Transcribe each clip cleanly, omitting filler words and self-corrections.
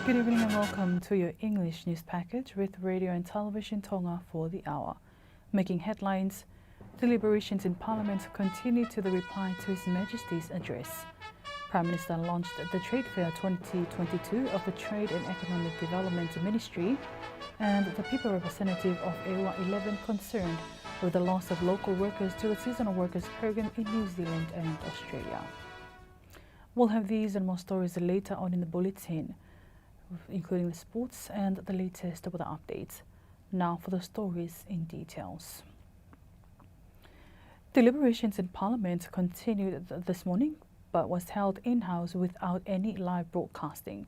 Good evening and welcome to your English news package with Radio and Television Tonga for the hour. Making headlines, deliberations in Parliament continue to the reply to His Majesty's address. Prime Minister launched the Trade Fair 2022 of the Trade and Economic Development Ministry, and the People Representative of AWA 11 concerned with the loss of local workers to the seasonal workers program in New Zealand and Australia. We'll have these and more stories later on in the bulletin, including the sports and the latest weather updates. Now for the stories in details. Deliberations in Parliament continued this morning, but was held in-house without any live broadcasting.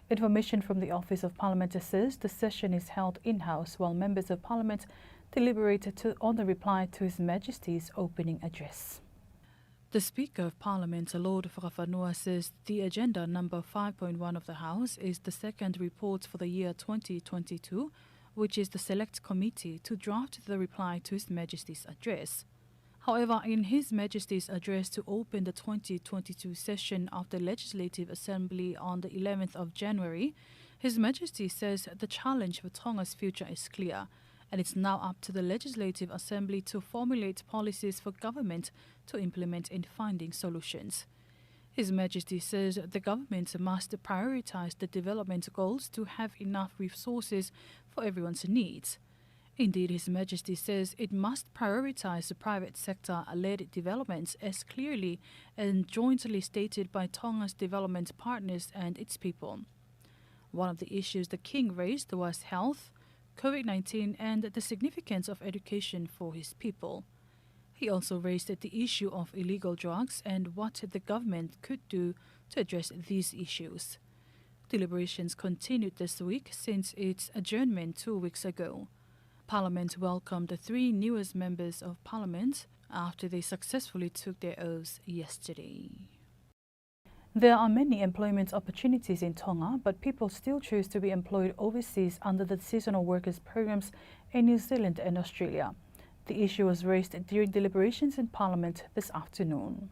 Information from the Office of Parliament says the session is held in-house while members of Parliament deliberated on the reply to His Majesty's opening address. The Speaker of Parliament, Lord Whakawhanua, says the agenda number 5.1 of the House is the second report for the year 2022, which is the Select Committee to draft the reply to His Majesty's address. However, in His Majesty's address to open the 2022 session of the Legislative Assembly on the 11th of January, His Majesty says the challenge for Tonga's future is clear, and it's now up to the Legislative Assembly to formulate policies for government to implement in finding solutions. His Majesty says the government must prioritise the development goals to have enough resources for everyone's needs. Indeed, His Majesty says it must prioritise the private sector-led developments as clearly and jointly stated by Tonga's development partners and its people. One of the issues the King raised was health, COVID-19 and the significance of education for his people. He also raised the issue of illegal drugs and what the government could do to address these issues. Deliberations continued this week since its adjournment 2 weeks ago. Parliament welcomed the 3 newest members of Parliament after they successfully took their oaths yesterday. There are many employment opportunities in Tonga, but people still choose to be employed overseas under the seasonal workers programs in New Zealand and Australia. The issue was raised during deliberations in Parliament this afternoon.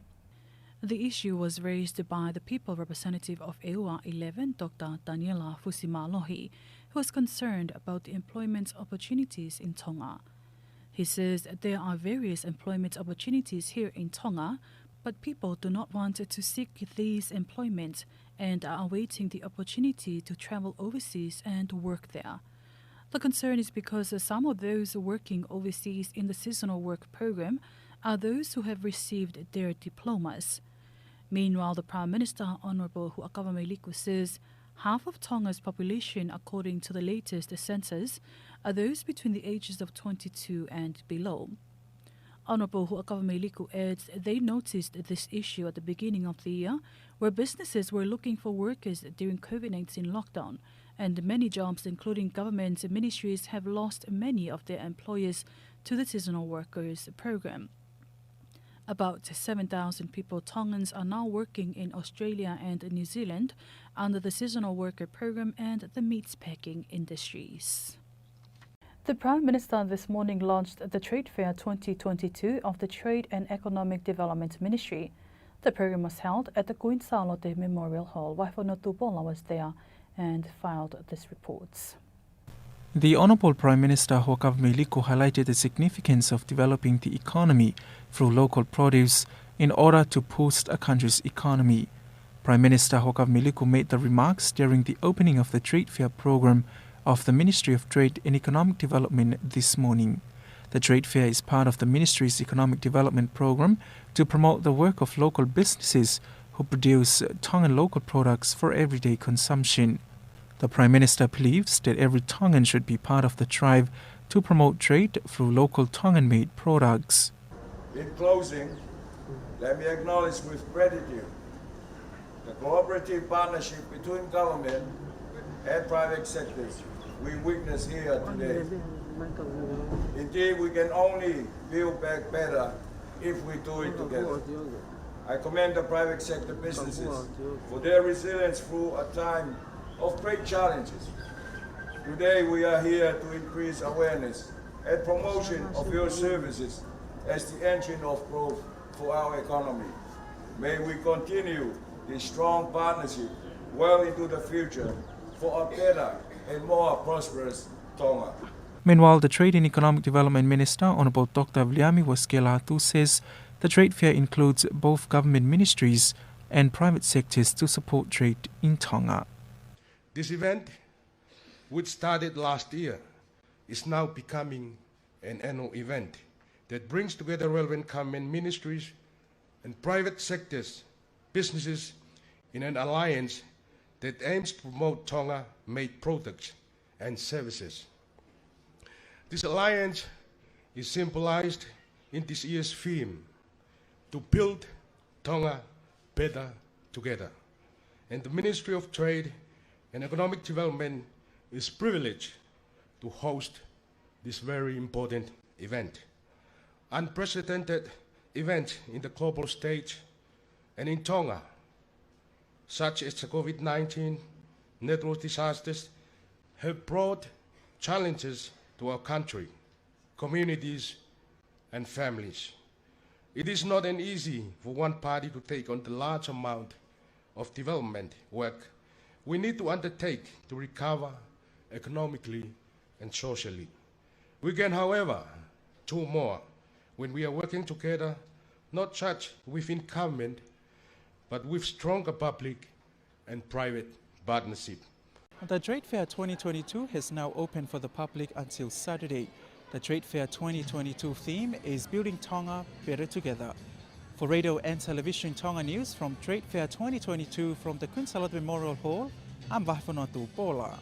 The issue was raised by the People Representative of AWA 11, Dr. Daniela Fusimalohi, who was concerned about the employment opportunities in Tonga. He says there are various employment opportunities here in Tonga, but people do not want to seek these employment and are awaiting the opportunity to travel overseas and work there. The concern is because some of those working overseas in the seasonal work program are those who have received their diplomas. Meanwhile, the Prime Minister, Honourable Nuku'alofa, says half of Tonga's population, according to the latest census, are those between the ages of 22 and below. Honourable Nuku'alofa adds they noticed this issue at the beginning of the year, where businesses were looking for workers during COVID-19 lockdown, and many jobs, including government ministries, have lost many of their employers to the seasonal workers program. About 7,000 people Tongans are now working in Australia and New Zealand under the seasonal worker program and the meat packing industries. The Prime Minister this morning launched the Trade Fair 2022 of the Trade and Economic Development Ministry. The program was held at the Kuinsalote Memorial Hall. Waifonotu Bola was there and filed this report. The Honourable Prime Minister Whakawhanua highlighted the significance of developing the economy through local produce in order to boost a country's economy. Prime Minister Whakawhanua made the remarks during the opening of the Trade Fair program of the Ministry of Trade and Economic Development this morning. The trade fair is part of the Ministry's Economic Development Program to promote the work of local businesses who produce Tongan local products for everyday consumption. The Prime Minister believes that every Tongan should be part of the drive to promote trade through local Tongan-made products. In closing, let me acknowledge with gratitude the cooperative partnership between government and private sectors we witness here today. Indeed, we can only build back better if we do it together. I commend the private sector businesses for their resilience through a time of great challenges. Today we are here to increase awareness and promotion of your services as the engine of growth for our economy. May we continue this strong partnership well into the future for a better and more prosperous Tonga. Meanwhile, the Trade and Economic Development Minister, Honourable Dr. Viliami Waskelatu, says the trade fair includes both government ministries and private sectors to support trade in Tonga. This event, which started last year, is now becoming an annual event that brings together relevant government ministries and private sectors, businesses, in an alliance that aims to promote Tonga-made products and services. This alliance is symbolized in this year's theme, to build Tonga better together. And the Ministry of Trade and Economic Development is privileged to host this very important event. Unprecedented events in the global stage and in Tonga, such as the COVID-19 natural disasters, have brought challenges to our country, communities, and families. It is not an easy for one party to take on the large amount of development work we need to undertake to recover economically and socially. We can, however, do more when we are working together, not just within government, but with stronger public and private partnership. The Trade Fair 2022 has now opened for the public until Saturday. The Trade Fair 2022 theme is Building Tonga Better Together. For Radio and Television Tonga News from Trade Fair 2022 from the Queen Charlotte Memorial Hall, I'm Vafonatu Pola.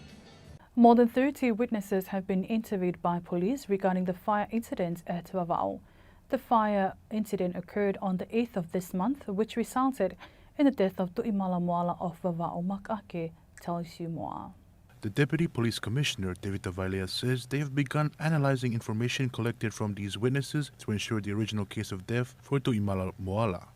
More than 30 witnesses have been interviewed by police regarding the fire incident at Vava'o. The fire incident occurred on the 8th of this month, which resulted in the death of Tu'imala Moala of Vava'o Makake, tells you more. The Deputy Police Commissioner, David Tavalia, says they have begun analyzing information collected from these witnesses to ensure the original case of death for Tu'imala Moala.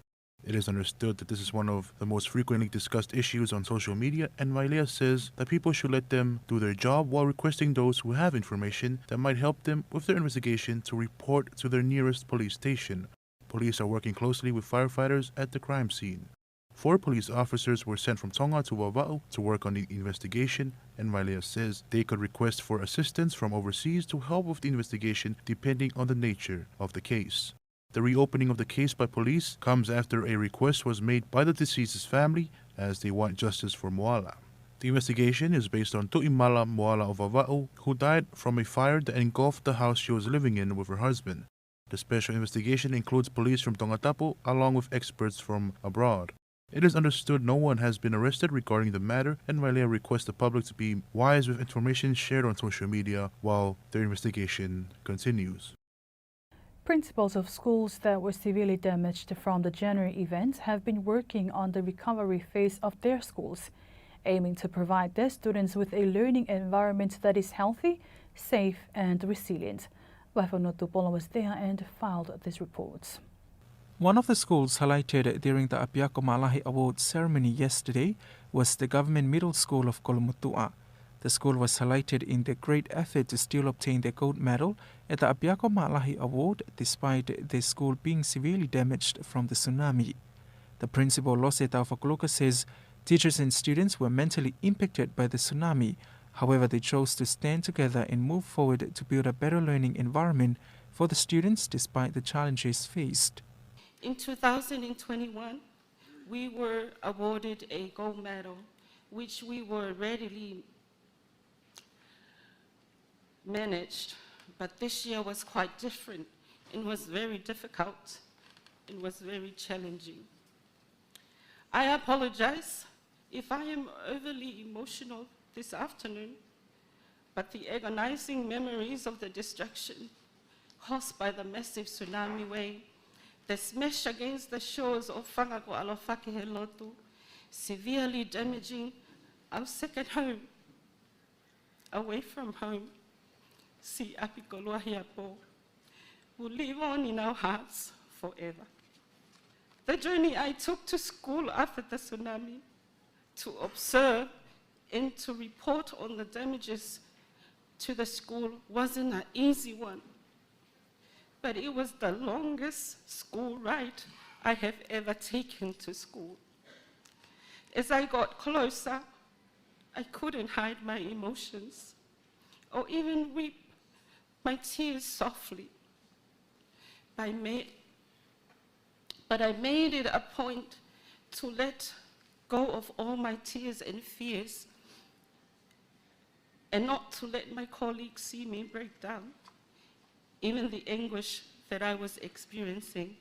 It is understood that this is one of the most frequently discussed issues on social media, and Vailea says that people should let them do their job while requesting those who have information that might help them with their investigation to report to their nearest police station. Police are working closely with firefighters at the crime scene. 4 police officers were sent from Tonga to Vava'o to work on the investigation, and Vailea says they could request for assistance from overseas to help with the investigation depending on the nature of the case. The reopening of the case by police comes after a request was made by the deceased's family as they want justice for Moala. The investigation is based on Tu'imala Moala of Vava'o, who died from a fire that engulfed the house she was living in with her husband. The special investigation includes police from Tongatapu along with experts from abroad. It is understood no one has been arrested regarding the matter, and Vailea requests the public to be wise with information shared on social media while their investigation continues. Principals of schools that were severely damaged from the January events have been working on the recovery phase of their schools, aiming to provide their students with a learning environment that is healthy, safe and resilient. Waifonotu Polo was there and filed this report. One of the schools highlighted during the Apiako Malahi Award ceremony yesterday was the Government Middle School of Kolomutua. The school was highlighted in their great effort to still obtain the gold medal at the Apiako Malahi Award despite the school being severely damaged from the tsunami. The principal, Lose Taufakuluka, says teachers and students were mentally impacted by the tsunami. However, they chose to stand together and move forward to build a better learning environment for the students despite the challenges faced. In 2021, we were awarded a gold medal, which we were readily managed, but this year was quite different. It was very difficult. It was very challenging. I apologize if I am overly emotional this afternoon, but the agonizing memories of the destruction caused by the massive tsunami wave that smashed against the shores of Nuku'alofa, severely damaging our second home, away from home, Si Apikoloahiapo, will live on in our hearts forever. The journey I took to school after the tsunami to observe and to report on the damages to the school wasn't an easy one, but it was the longest school ride I have ever taken to school. As I got closer I couldn't hide my emotions or even weep my tears softly. But I made it a point to let go of all my tears and fears and not to let my colleagues see me break down, even the anguish that I was experiencing.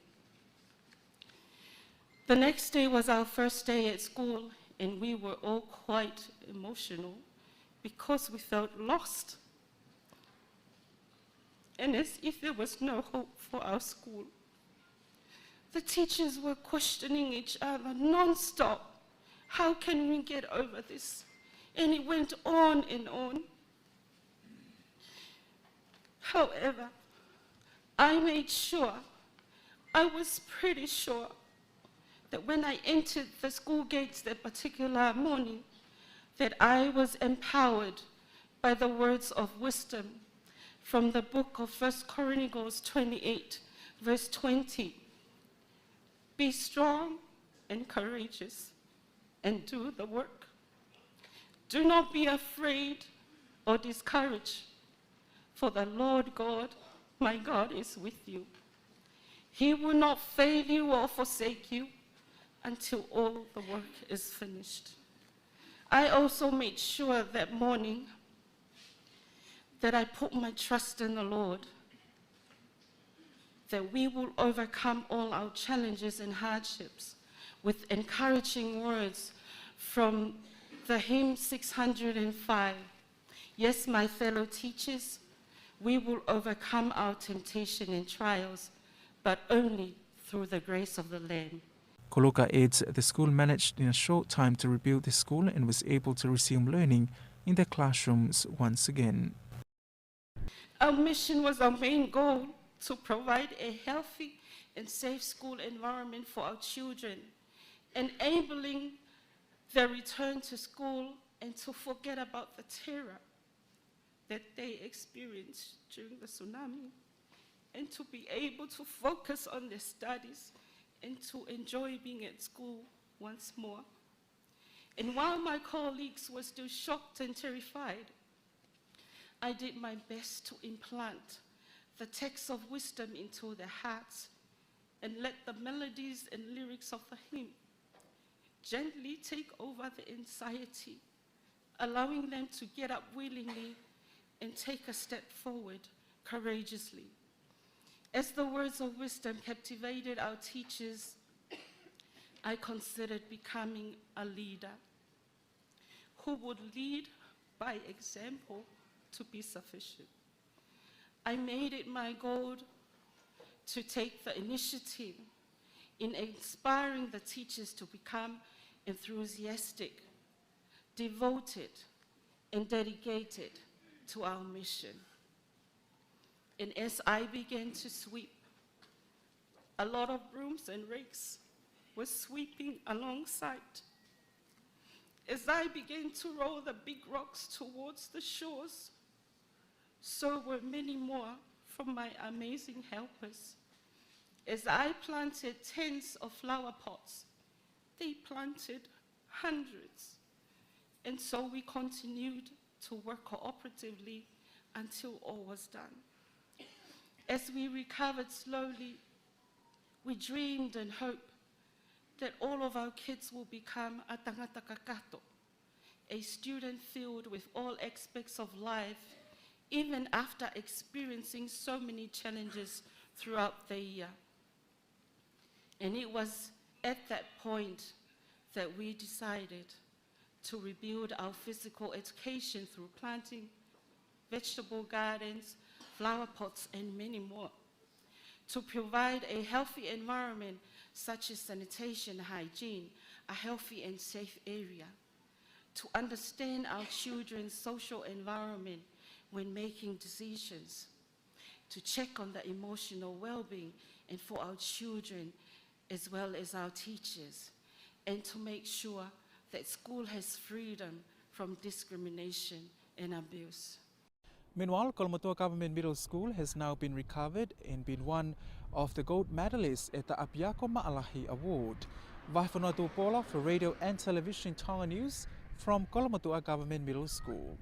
The next day was our first day at school, and we were all quite emotional because we felt lost, and as if there was no hope for our school. The teachers were questioning each other non-stop. How can we get over this? And it went on and on. However, I made sure, I was pretty sure, that when I entered the school gates that particular morning, that I was empowered by the words of wisdom from the book of 1 Chronicles 28, verse 20. Be strong and courageous and do the work. Do not be afraid or discouraged, for the Lord God, my God, is with you. He will not fail you or forsake you until all the work is finished. I also made sure that morning that I put my trust in the Lord, that we will overcome all our challenges and hardships with encouraging words from the hymn 605. Yes, my fellow teachers, we will overcome our temptation and trials, but only through the grace of the Lamb. Koloka adds the school managed in a short time to rebuild the school and was able to resume learning in the classrooms once again. Our mission was our main goal, to provide a healthy and safe school environment for our children, enabling their return to school and to forget about the terror that they experienced during the tsunami, and to be able to focus on their studies and to enjoy being at school once more. And while my colleagues were still shocked and terrified, I did my best to implant the text of wisdom into their hearts and let the melodies and lyrics of the hymn gently take over the anxiety, allowing them to get up willingly and take a step forward courageously. As the words of wisdom captivated our teachers, I considered becoming a leader who would lead by example to be sufficient. I made it my goal to take the initiative in inspiring the teachers to become enthusiastic, devoted, and dedicated to our mission. And as I began to sweep, a lot of brooms and rakes were sweeping alongside. As I began to roll the big rocks towards the shores, so were many more from my amazing helpers. As I planted tens of flower pots, they planted hundreds. And so we continued to work cooperatively until all was done. As we recovered slowly, we dreamed and hoped that all of our kids will become a tangata kakato, a student filled with all aspects of life, even after experiencing so many challenges throughout the year. And it was at that point that we decided to rebuild our physical education through planting vegetable gardens, flower pots, and many more, to provide a healthy environment such as sanitation, hygiene, a healthy and safe area, to understand our children's social environment when making decisions, to check on the emotional well-being and for our children as well as our teachers, and to make sure that school has freedom from discrimination and abuse. Meanwhile, Kolmotua Government Middle School has now been recovered and been one of the gold medalists at the Apiako Ma'alahi Award. Vaifonatu Pola for Radio and Television Tonga News, From Kolomotua Government Middle School.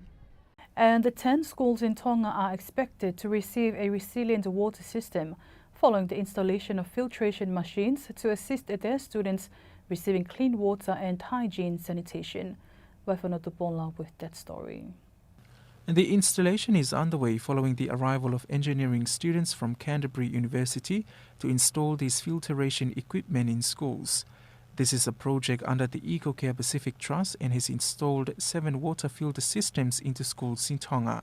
And the 10 schools in Tonga are expected to receive a resilient water system following the installation of filtration machines to assist their students receiving clean water and hygiene sanitation. Nuku'alofa with that story. And the installation is underway following the arrival of engineering students from Canterbury University to install these filtration equipment in schools. This is a project under the EcoCare Pacific Trust and has installed 7 water filter systems into schools in Tonga,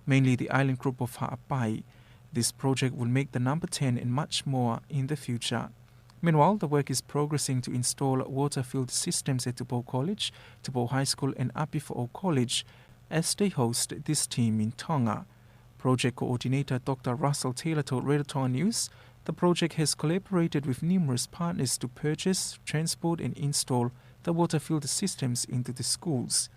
mainly the island group of Ha'apai. This project will make the number 10 and much more in the future. Meanwhile, the work is progressing to install water filter systems at Tupou College, Tupou High School and Apifo College as they host this team in Tonga. Project coordinator Dr. Russell Taylor told Radio Tonga News the project has collaborated with numerous partners to purchase, transport and install the water filter systems into the schools.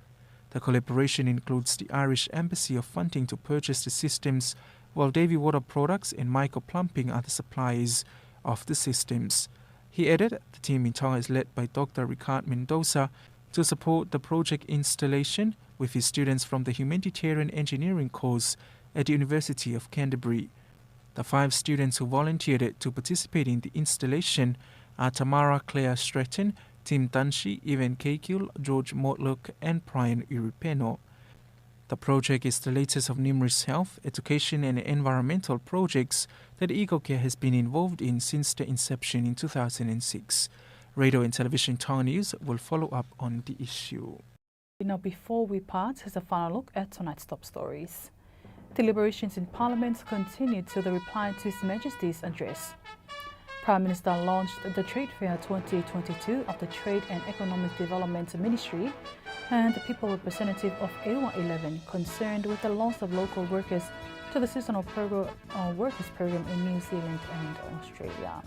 The collaboration includes the Irish Embassy of funding to purchase the systems, while Davy Water Products and Micro Plumbing are the suppliers of the systems. He added the team in Tonga is led by Dr. Ricard Mendoza to support the project installation with his students from the Humanitarian Engineering course at the University of Canterbury. The 5 students who volunteered to participate in the installation are Tamara Claire Stratton, Tim Dunshee, Evan Kaikul, George Mortlock and Brian Uripeno. The project is the latest of numerous health, education and environmental projects that EcoCare has been involved in since the inception in 2006. Radio and Television Tonga News will follow up on the issue. Now, before we part, here's a final look at tonight's top stories. Deliberations in Parliament continued to the reply to His Majesty's address. Prime Minister launched the Trade Fair 2022 of the Trade and Economic Development Ministry, and the people representative of AWA 11 concerned with the loss of local workers to the seasonal workers program in New Zealand and Australia.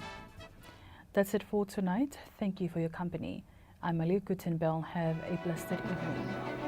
That's it for tonight. Thank you for your company. I'm Malia Gutenbell. Have a blessed evening.